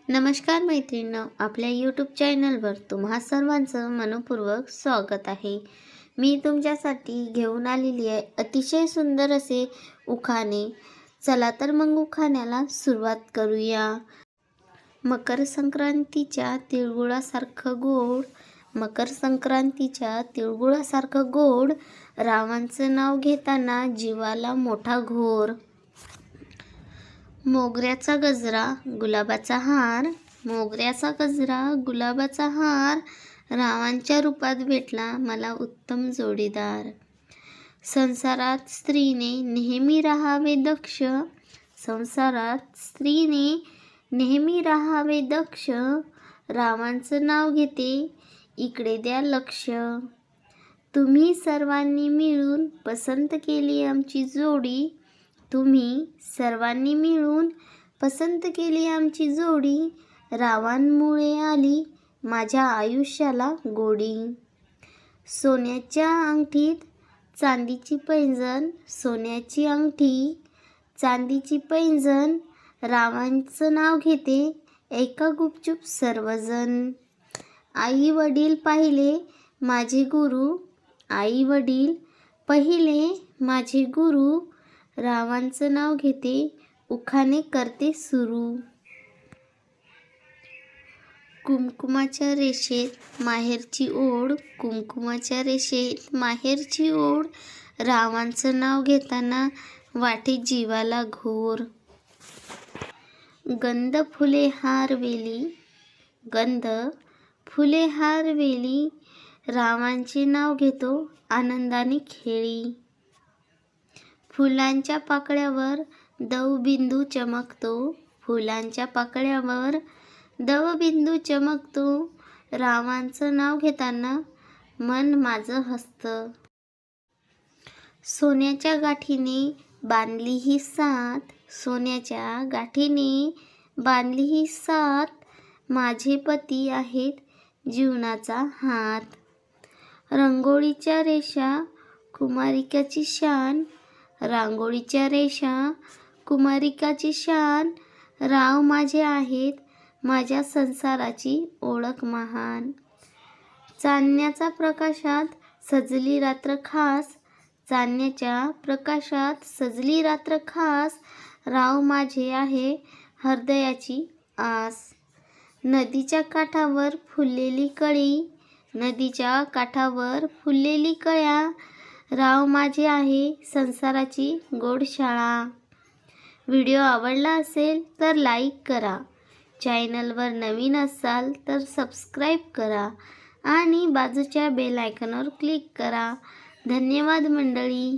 नमस्कार मैत्रिणींनो, आपल्या यूट्यूब चॅनलवर तुम्हा सर्वांचं मनपूर्वक स्वागत आहे। मी तुमच्यासाठी घेऊन आलेली आहे अतिशय सुंदर असे उखाणे। चला तर मग उखाण्याला सुरुवात करूया। मकर संक्रांतीच्या तिळगुळासारखं गोड, मकर संक्रांतीच्या तिळगुळासारखं गोड, रावांचं नाव घेताना जीवाला मोठा घोर। मोगऱ्याचा गजरा गुलाबाचा हार, मोगऱ्याचा गजरा गुलाबाचा हार, रावांच्या रूपात भेटला मला उत्तम जोडीदार। संसारात स्त्रीने नेहमी राहावे दक्ष, संसारात स्त्रीने नेहमी राहावे दक्ष, रावांचं नाव घेते इकडे द्या लक्ष। तुम्ही सर्वांनी मिळून पसंत केली आमची जोडी, तुम्ही सर्वांनी मिळून पसंत केली आमची जोडी, रावांमुळे आली माझ्या आयुष्याला गोडी। सोन्याच्या अंगठीत चांदीची पैंजण, सोन्याची अंगठी चांदीची पैंजण, रावांचं नाव घेते ऐका गुपचूप सर्वजण। आई वडील पाहिले माझे गुरु, आई वडील पहिले माझे गुरु, रावांचं नाव घेते उखाणे करते सुरू। कुमकुमाच्या रेषेत माहेरची ओढ, कुमकुमाच्या रेषेत माहेरची ओढ, रावांचं नाव घेताना वाटे जीवाला घोर। गंध फुले हार वेली, गंध फुले हार वेली, रावांचे नाव घेतो आनंदाने खेळी। फुलांच्या पाकळ्यावर दवबिंदू चमकतो, फुलांच्या पाकळ्यावर दवबिंदू चमकतो, रावांचं नाव घेताना मन माझं हसतं। सोन्याच्या गाठीने बांधली ही साथ, सोन्याच्या गाठीने बांधली ही साथ, माझे पती आहेत जीवनाचा हात। रांगोळीच्या रेषा कुमारिकाची शान, रांगोळीच्या रेषा कुमारिकाची शान, राव माझे आहेत माझ्या संसाराची ओळख महान। चांदण्याच्या प्रकाशात सजली रात्र खास, चांदण्याच्या प्रकाशात सजली रात्र खास, राव माझे आहे हृदयाची आस। नदीच्या काठावर फुललेली कळी, नदीच्या काठावर फुललेली कळ्या, राव माझे आहे संसाराची गोडशाळा। व्हिडिओ आवडला असेल तर लाईक करा, चॅनलवर नवीन असाल तर सबस्क्राईब करा आणि बाजूच्या बेल आयकॉनवर क्लिक करा। धन्यवाद मंडळी।